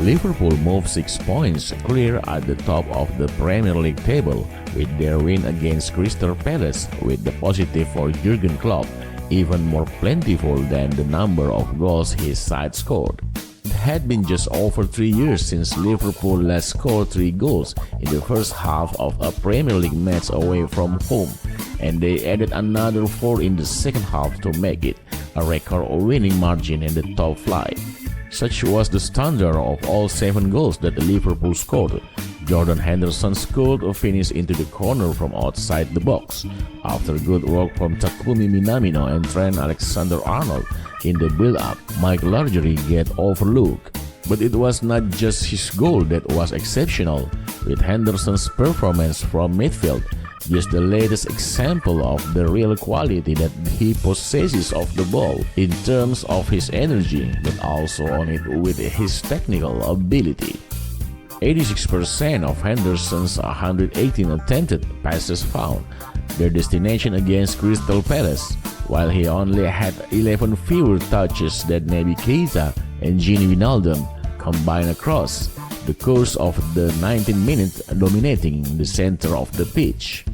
Liverpool moved 6 points clear at the top of the Premier League table with their win against Crystal Palace, with the positive for Jurgen Klopp even more plentiful than the number of goals his side scored. It had been just over 3 years since Liverpool last scored 3 goals in the first half of a Premier League match away from home, and they added another 4 in the second half to make it a record-winning margin in the top flight. Such was the standard of all 7 goals that Liverpool scored. Jordan Henderson scored a finish into the corner from outside the box. After good work from Takumi Minamino and Trent Alexander-Arnold in the build-up, Mike Largery get overlooked. But it was not just his goal that was exceptional, with Henderson's performance from midfield just the latest example of the real quality that he possesses of the ball in terms of his energy, but also on it with his technical ability. 86% of Henderson's 118 attempted passes found their destination against Crystal Palace, while he only had 11 fewer touches than Naby Keita and Gini Wijnaldum combined across the course of the 19 minutes, dominating the center of the pitch.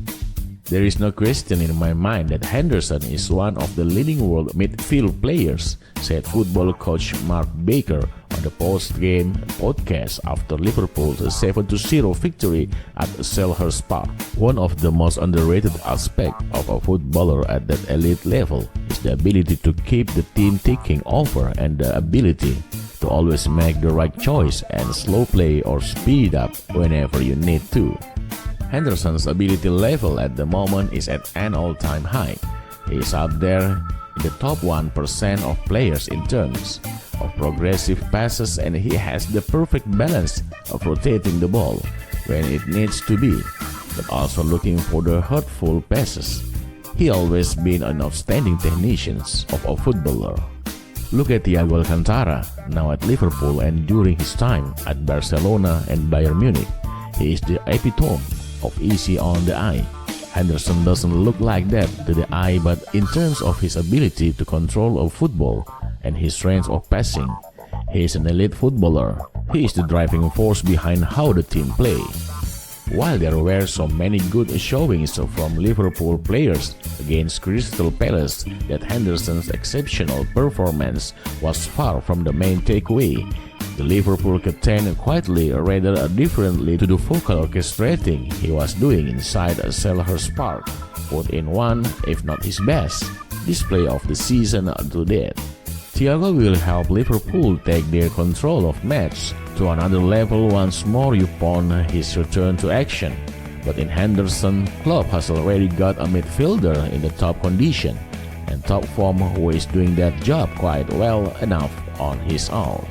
There is no question in my mind that Henderson is one of the leading world midfield players, said football coach Mark Baker on the post-game podcast after Liverpool's 7-0 victory at Selhurst Park. One of the most underrated aspects of a footballer at that elite level is the ability to keep the team ticking over and the ability to always make the right choice and slow play or speed up whenever you need to. Henderson's ability level at the moment is at an all-time high. He is up there in the top 1% of players in terms of progressive passes, and he has the perfect balance of rotating the ball when it needs to be, but also looking for the hurtful passes. He always been an outstanding technician of a footballer. Look at Thiago Alcantara, now at Liverpool and during his time at Barcelona and Bayern Munich. He is the epitome of easy on the eye. Henderson doesn't look like that to the eye, but in terms of his ability to control a football and his strength of passing, he is an elite footballer. He is the driving force behind how the team play. While there were so many good showings from Liverpool players against Crystal Palace, that Henderson's exceptional performance was far from the main takeaway. The Liverpool captain quietly, rather differently to the vocal orchestrating he was doing inside Selhurst Park, put in one, if not his best, display of the season to date. Thiago will help Liverpool take their control of match to another level once more upon his return to action. But in Henderson, Klopp has already got a midfielder in the top condition and top form who is doing that job quite well enough on his own.